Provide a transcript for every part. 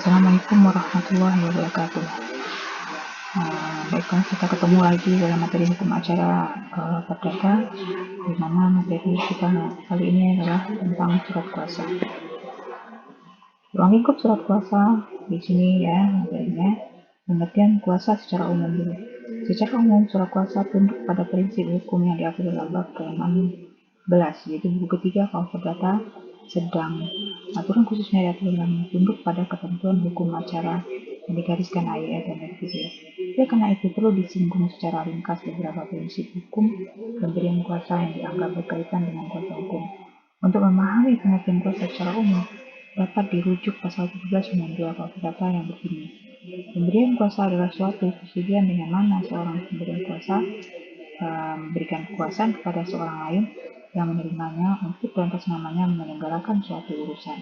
Assalamualaikum warahmatullahi wabarakatuh. Baiklah, kita ketemu lagi dalam materi hukum acara perdata, di mana materi kita kali ini adalah tentang surat kuasa. Ruang lingkup surat kuasa di sini ya materinya. Pengertian kuasa secara umum dulu. Secara umum, surat kuasa tunduk pada prinsip hukum yang diatur dalam bab ke-16, yaitu buku ketiga KUH Perdata, sedang aturan khususnya diatur dalam tunduk pada ketentuan hukum acara yang digariskan ayat dan revisi. Karena itu perlu disinggung secara ringkas beberapa prinsip hukum pemberian kuasa yang dianggap berkaitan dengan kuasa hukum. Untuk memahami pengertian kuasa secara umum, dapat dirujuk pasal 1792 KUH Perdata yang berbunyi, pemberian kuasa adalah suatu persetujuan dengan mana seorang pemberi kuasa memberikan kekuasaan kepada seorang lain yang menerimanya untuk atas namanya menyelenggarakan suatu urusan.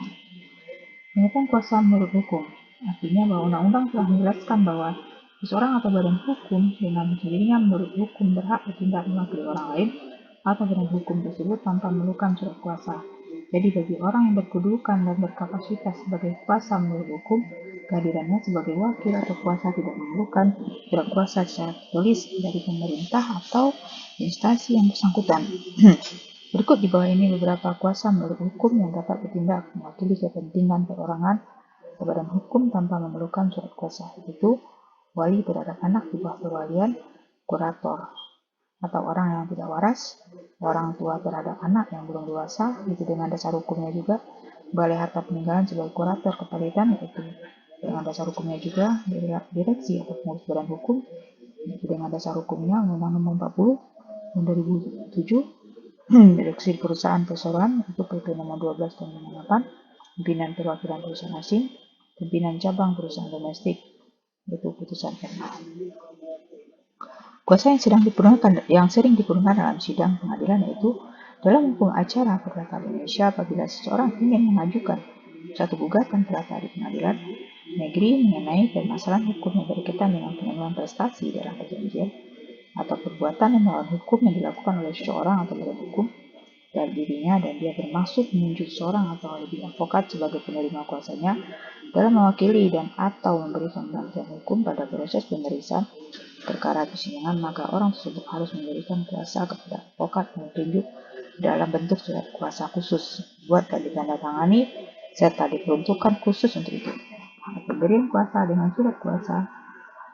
Pengertian kuasa menurut hukum artinya bahwa undang-undang telah menjelaskan bahwa seseorang atau badan hukum dengan sendirinya menurut hukum berhak bertindak mewakili orang lain atau badan hukum tersebut tanpa memerlukan surat kuasa. Jadi bagi orang yang berkedudukan dan berkapasitas sebagai kuasa menurut hukum, kehadirannya sebagai wakil atau kuasa tidak memerlukan surat kuasa secara tertulis dari pemerintah atau instansi yang bersangkutan. Berikut di bawah ini beberapa kuasa menurut hukum yang dapat bertindak mewakili kepentingan perorangan atau badan hukum tanpa memerlukan surat kuasa, yaitu wali terhadap anak di bawah perwalian, kurator atau orang yang tidak waras, orang tua terhadap anak yang belum dewasa, itu dengan dasar hukumnya juga, balai harta peninggalan sebagai kurator kepalitan, yaitu dengan dasar hukumnya juga, direksi atau pengurus badan hukum, yaitu dengan dasar hukumnya Undang-Undang Nomor 40 tahun 2007, direksi perusahaan perseroan, itu PP Nomor 12 tahun 2008, pimpinan perwakilan perusahaan asing, pimpinan cabang perusahaan domestik, itu putusan MA. Kuasa yang sering digunakan dalam sidang pengadilan yaitu dalam hukum acara perdata Indonesia apabila seseorang ingin mengajukan suatu gugatan perdata di pengadilan negeri mengenai permasalahan hukum yang berkaitan dengan pemenuhan prestasi dalam perjanjian atau perbuatan yang melawan hukum yang dilakukan oleh seseorang atau badan hukum dari dirinya dan dia bermaksud menunjuk seorang atau lebih advokat sebagai penerima kuasanya dalam mewakili dan atau memberikan bantuan hukum pada proses pemeriksaan perkara persidangan, maka orang tersebut harus memberikan kuasa kepada advokat yang ditunjuk dalam bentuk surat kuasa khusus buat dan ditandatangani serta diperuntukkan khusus untuk itu. Pemberian kuasa dengan surat kuasa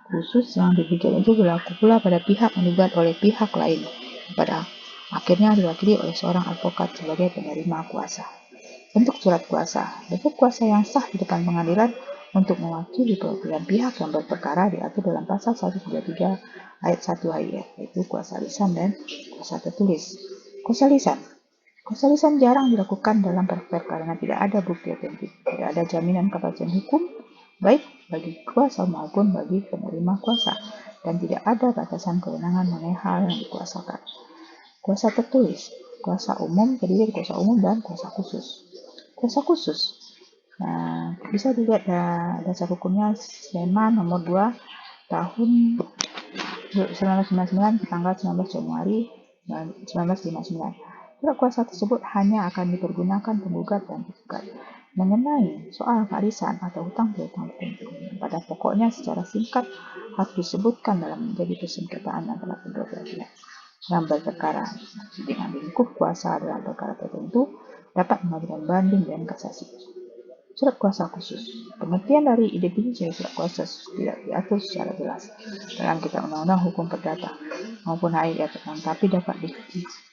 khusus yang diberikan itu berlaku pula pada pihak yang digugat oleh pihak lain, pada akhirnya diwakili oleh seorang advokat sebagai penerima kuasa. Bentuk surat kuasa, bentuk kuasa yang sah di depan pengadilan untuk mewakili perwakilan pihak yang berperkara diatur dalam pasal 133 ayat 1 HIF, yaitu kuasa lisan dan kuasa tertulis. Kuasa lisan jarang dilakukan dalam perkara karena tidak ada bukti otentik, tidak ada jaminan kepastian hukum baik bagi kuasa maupun bagi penerima kuasa, dan tidak ada batasan kewenangan mengenai hal yang dikuasakan. Kuasa tertulis, kuasa umum terdiri dari kuasa umum dan kuasa khusus. Kuasa khusus bisa dilihat dasar hukumnya SEMA nomor 2 tahun 1999 tanggal 19 Januari 1959. Surat kuasa tersebut hanya akan dipergunakan penggugat dan penggugat mengenai soal warisan atau hutang piutang tertentu. Pada pokoknya secara singkat harus disebutkan dalam menjadi persengketaan antara kedua belah pihak dalam berperkara dengan lingkup kuasa dalam perkara tertentu dapat mengajukan banding dan kasasi. Surat kuasa khusus. Pengertian dari definisi surat kuasa tidak diatur secara jelas dalam kitab undang-undang hukum perdata maupun HIF, tapi dapat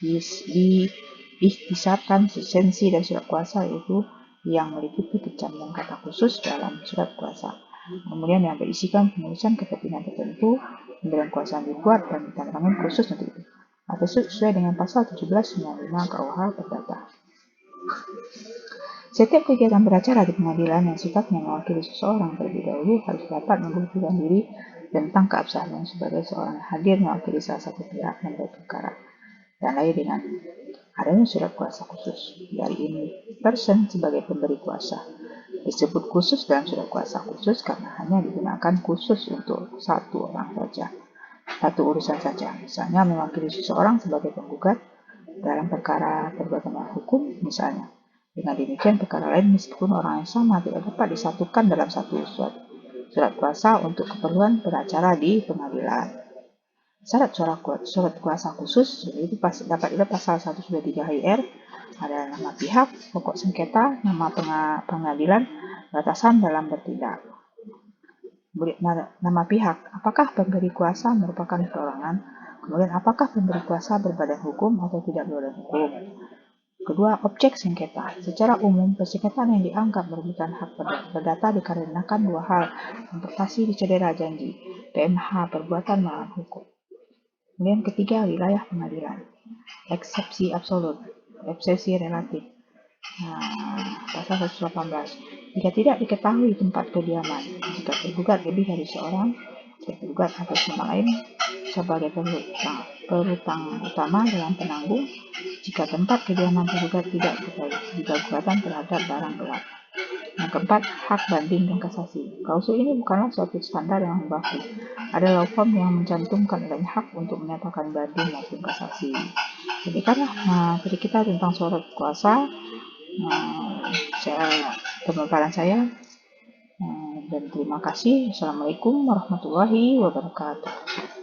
diikhtisarkan esensi dari surat kuasa yaitu yang meliputi pencampuran kata khusus dalam surat kuasa, kemudian yang berisikan penulisan kepentingan tertentu, pemberian kuasa yang dibuat dan ditandatangani khusus untuk itu, atau sesuai dengan pasal 1795 KUH Perdata. Setiap kegiatan beracara di pengadilan yang sifatnya mewakili seseorang terlebih dahulu harus dapat membuktikan diri tentang keabsahannya sebagai seorang hadir mewakili salah satu pihak yang berperkara, dan lain dengan adanya surat kuasa khusus dari ini person sebagai pemberi kuasa. Disebut khusus dalam surat kuasa khusus karena hanya digunakan khusus untuk satu orang saja, satu urusan saja, misalnya mewakili seseorang sebagai penggugat dalam perkara perbuatan hukum misalnya. Dengan demikian, perkara lain meskipun orang yang sama tidak dapat disatukan dalam satu surat kuasa untuk keperluan pengacara di pengadilan. Syarat surat kuasa khusus itu dapat dilihat pasal 193 HIR, ada nama pihak, pokok sengketa, nama pengadilan, batasan dalam bertindak. Nama pihak, apakah pemberi kuasa merupakan perorangan? Kemudian apakah pemberi kuasa berbadan hukum atau tidak berbadan hukum? Kedua, objek sengketa. Secara umum, persengketaan yang dianggap merugikan hak perdata dikarenakan dua hal. Investasi dicedera janji, PMH perbuatan melawan hukum. Kemudian ketiga, wilayah pengadilan. Eksepsi absolut, eksepsi relatif. Pasal 118. Jika tidak diketahui tempat kediaman, jika tergugat lebih dari seorang, tergugat atas nama lain sebagai perutang utama dalam penanggung, jika tempat kediaman tergugat tidak diketahui, jika gugatan terhadap barang gelap. Yang keempat, hak banding dan kasasi. Klausul ini bukanlah suatu standar yang baku. Ada law firm yang mencantumkan adanya hak untuk menyatakan banding maupun kasasi. Demikianlah tadi kita tentang surat kuasa. Pemaparan saya, dan terima kasih. Assalamualaikum warahmatullahi wabarakatuh.